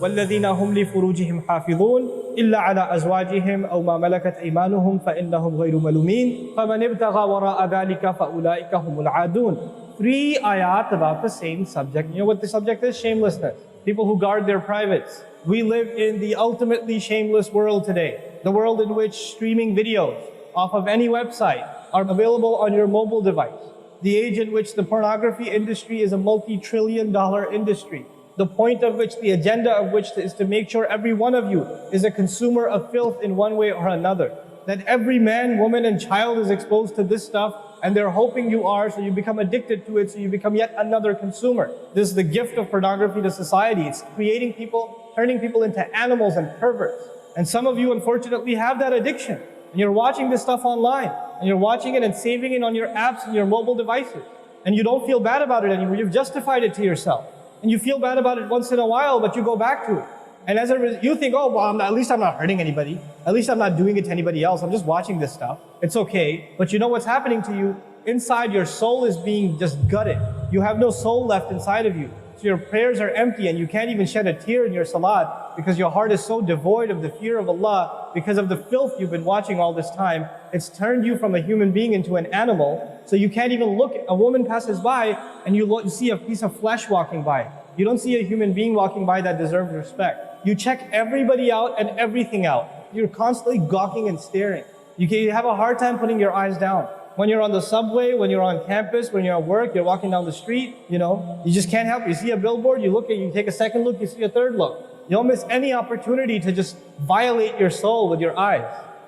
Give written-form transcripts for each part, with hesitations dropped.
وَالَّذِينَ هُمْ لِفُرُوجِهِمْ حَافِظُونَ إِلَّا عَلَىٰ أَزْوَاجِهِمْ أَوْ مَا مَلَكَتْ أَيْمَانُهُمْ فَإِنَّهُمْ غَيْرُ مَلُومِينَ فَمَنِ ابْتَغَىٰ وَرَاءَ ذَلِكَ فَأُولَٰئِكَ هُمُ الْعَادُونَ. 3 ayat about the same subject. You know what the subject is? Shamelessness. People who guard their privates. We live in the ultimately shameless world today. The world in which streaming videos off of any website are available on your mobile device. The age in which the pornography industry is a multi-trillion-dollar industry. The point of which, the agenda of which is to make sure every one of you is a consumer of filth in one way or another. That every man, woman and child is exposed to this stuff, and they're hoping you are, so you become addicted to it, so you become yet another consumer. This is the gift of pornography to society. It's creating people, turning people into animals and perverts. And some of you unfortunately have that addiction. And you're watching this stuff online, and you're watching it and saving it on your apps and your mobile devices. And you don't feel bad about it anymore. You've justified it to yourself. And you feel bad about it once in a while, but you go back to it. And as a result, you think, oh, well, at least I'm not hurting anybody. At least I'm not doing it to anybody else. I'm just watching this stuff. It's okay. But you know what's happening to you? Inside, your soul is being just gutted. You have no soul left inside of you. So your prayers are empty, and you can't even shed a tear in your salat because your heart is so devoid of the fear of Allah because of the filth you've been watching all this time. It's turned you from a human being into an animal. So you can't even look. A woman passes by and you see a piece of flesh walking by. You don't see a human being walking by that deserves respect. You check everybody out and everything out. You're constantly gawking and staring. You have a hard time putting your eyes down. When you're on the subway, when you're on campus, when you're at work, you're walking down the street, you just can't help it. You see a billboard, you look at it, you take a second look, you see a third look. You don't miss any opportunity to just violate your soul with your eyes.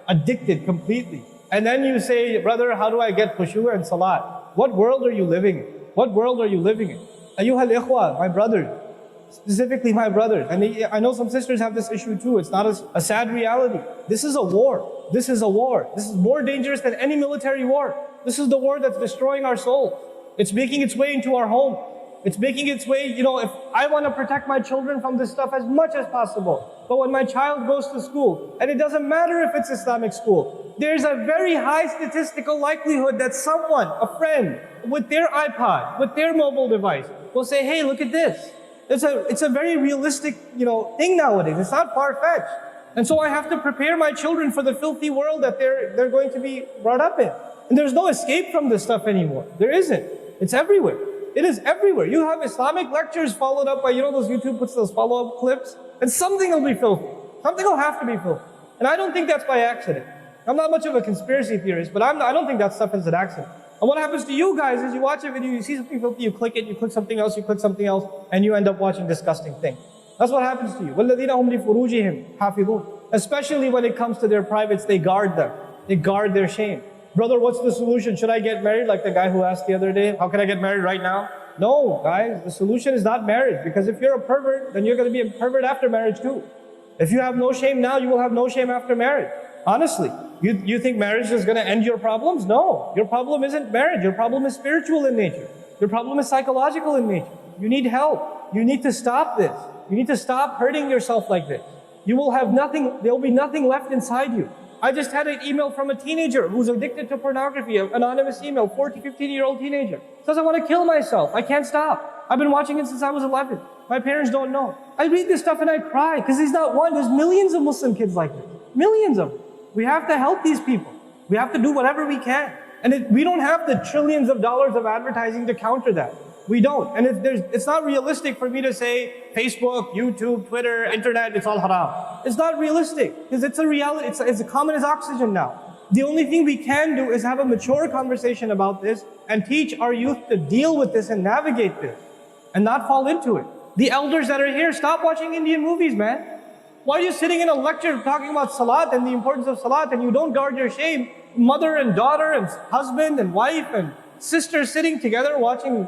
Addicted completely. And then you say, brother, how do I get pbuh and salat? What world are you living in? What world are you living in? Ayyuhal ikhwa, my brothers. Specifically my brothers. And I know some sisters have this issue too. It's not a sad reality. This is a war. This is a war. This is more dangerous than any military war. This is the war that's destroying our souls. It's making its way into our home. It's making its way, if I want to protect my children from this stuff as much as possible. But when my child goes to school, and it doesn't matter if it's Islamic school, there's a very high statistical likelihood that someone, a friend, with their iPod, with their mobile device, will say, hey, look at this. It's a very realistic, thing nowadays. It's not far-fetched. And so I have to prepare my children for the filthy world that they're going to be brought up in. And there's no escape from this stuff anymore. There isn't. It's everywhere. It is everywhere. You have Islamic lectures followed up by, those YouTube puts those follow-up clips, and something will be filthy. Something will have to be filthy. And I don't think that's by accident. I'm not much of a conspiracy theorist, but I don't think that stuff is an accident. And what happens to you guys is you watch a video, you see something filthy, you click it, you click something else, and you end up watching disgusting things. That's what happens to you. وَالَّذِينَ هُمْ لِفُرُوجِهِمْ حَافِظُونَ. Especially when it comes to their privates, they guard them. They guard their shame. Brother, what's the solution? Should I get married? Like the guy who asked the other day, how can I get married right now? No, guys, the solution is not marriage. Because if you're a pervert, then you're going to be a pervert after marriage too. If you have no shame now, you will have no shame after marriage. Honestly, you think marriage is going to end your problems? No, your problem isn't marriage. Your problem is spiritual in nature. Your problem is psychological in nature. You need help. You need to stop this. You need to stop hurting yourself like this. You will have nothing, there will be nothing left inside you. I just had an email from a teenager who's addicted to pornography, an anonymous email, 14, 15-year-old teenager. Says, I want to kill myself. I can't stop. I've been watching it since I was 11. My parents don't know. I read this stuff and I cry because he's not one. There's millions of Muslim kids like this. Millions of them. We have to help these people. We have to do whatever we can. And we don't have the trillions of dollars of advertising to counter that. We don't. And it's not realistic for me to say Facebook, YouTube, Twitter, internet, it's all haram. It's not realistic because it's a reality. It's as common as oxygen now. The only thing we can do is have a mature conversation about this and teach our youth to deal with this and navigate this and not fall into it. The elders that are here, stop watching Indian movies, man. Why are you sitting in a lecture talking about salat and the importance of salat and you don't guard your shame? Mother and daughter and husband and wife and sister sitting together watching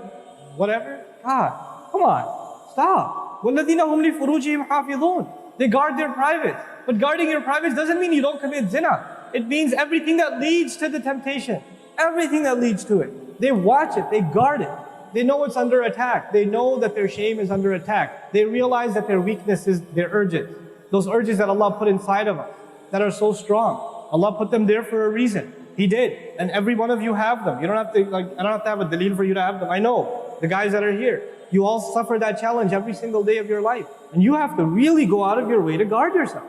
whatever? God, come on, stop. وَالَّذِينَ هُمْ لِفُرُوجِهِمْ حَافِظُونَ. They guard their privates. But guarding your privates doesn't mean you don't commit zina. It means everything that leads to the temptation. Everything that leads to it. They watch it, they guard it. They know it's under attack. They know that their shame is under attack. They realize that their weakness is their urges. Those urges that Allah put inside of us, that are so strong. Allah put them there for a reason. He did. And every one of you have them. You don't have to, I don't have to have a dalil for you to have them. I know. the guys that are here. You all suffer that challenge every single day of your life. And you have to really go out of your way to guard yourself.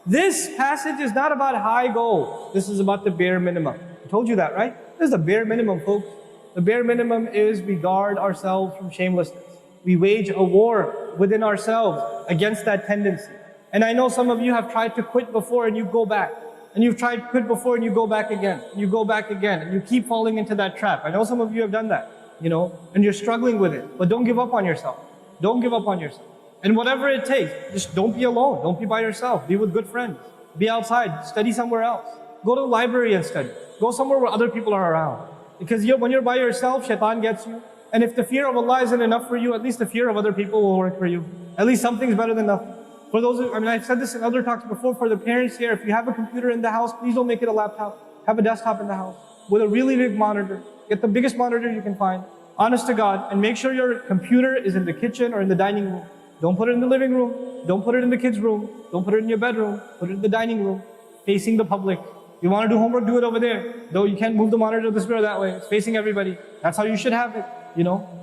This passage is not about high goals. This is about the bare minimum. I told you that, right? This is the bare minimum, folks. The bare minimum is we guard ourselves from shamelessness. We wage a war within ourselves against that tendency. And I know some of you have tried to quit before and you go back. And you've tried to quit before and you go back again. You go back again. And you keep falling into that trap. I know some of you have done that, and you're struggling with it. But don't give up on yourself. Don't give up on yourself. And whatever it takes, just don't be alone. Don't be by yourself. Be with good friends. Be outside. Study somewhere else. Go to the library and study. Go somewhere where other people are around. Because when you're by yourself, shaitan gets you. And if the fear of Allah isn't enough for you, at least the fear of other people will work for you. At least something's better than nothing. For those, I've said this in other talks before, for the parents here, if you have a computer in the house, please don't make it a laptop. Have a desktop in the house with a really big monitor. Get the biggest monitor you can find. Honest to God. And make sure your computer is in the kitchen or in the dining room. Don't put it in the living room. Don't put it in the kids' room. Don't put it in your bedroom. Put it in the dining room, facing the public. You want to do homework, do it over there. Though you can't move the monitor this way or that way. It's facing everybody. That's how you should have it.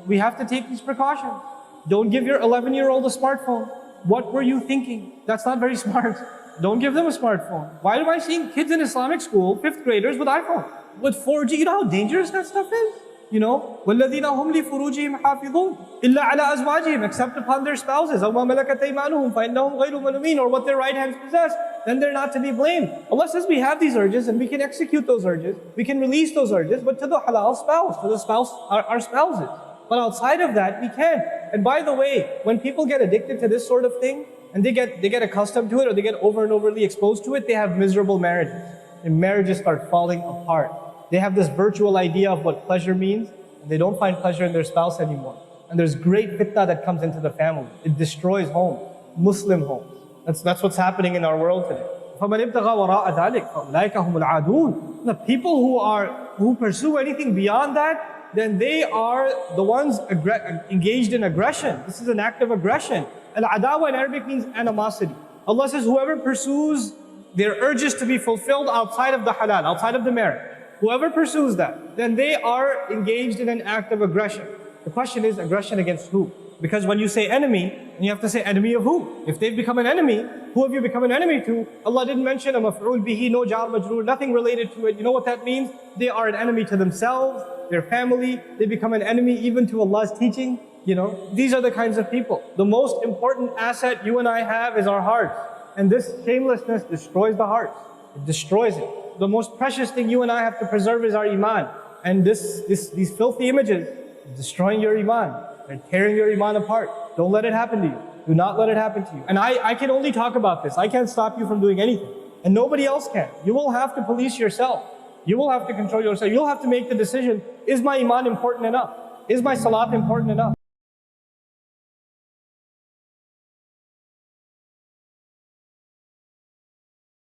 We have to take these precautions. Don't give your 11-year-old a smartphone. What were you thinking? That's not very smart. Don't give them a smartphone. Why am I seeing kids in Islamic school, 5th graders with iPhone? With 4G, you know how dangerous that stuff is? وَالَّذِينَ هُمْ لِفُرُوجِهِمْ حَافِظُونَ إِلَّا عَلَىٰ أَزْوَاجِهِمْ, except upon their spouses, أَوْ مَا مَلَكَتْ أَيْمَانُهُمْ فَإِنَّهُمْ غَيْرُ مَلُومِينَ, or what their right hands possess, then they're not to be blamed. Allah says we have these urges and we can execute those urges. We can release those urges, but to the halal spouse, to the spouse, our spouses. But outside of that, we can't. And by the way, when people get addicted to this sort of thing, and they get accustomed to it, or they get over and overly exposed to it, they have miserable marriages. And marriages start falling apart. They have this virtual idea of what pleasure means, and they don't find pleasure in their spouse anymore. And there's great fitna that comes into the family. It destroys homes, Muslim homes. That's what's happening in our world today. فَمَنِ ابْتَغَى وَرَاءَ ذَلِكَ فَأُولَٰئِكَ هُمُ الْعَادُونَ. The people who pursue anything beyond that, then they are the ones engaged in aggression. This is an act of aggression. Al-adawa in Arabic means animosity. Allah says whoever pursues their urges to be fulfilled outside of the halal, outside of the marriage, whoever pursues that, then they are engaged in an act of aggression. The question is, aggression against who? Because when you say enemy, you have to say enemy of who? If they've become an enemy, who have you become an enemy to? Allah didn't mention a maf'ul bihi, no jar majroor, nothing related to it. You know what that means? They are an enemy to themselves, their family. They become an enemy even to Allah's teaching. These are the kinds of people. The most important asset you and I have is our hearts. And this shamelessness destroys the hearts. It destroys it. The most precious thing you and I have to preserve is our iman. And these filthy images are destroying your iman. They're tearing your iman apart. Don't let it happen to you. Do not let it happen to you. And I can only talk about this. I can't stop you from doing anything. And nobody else can. You will have to police yourself. You will have to control yourself. You'll have to make the decision, is my iman important enough? Is my salat important enough?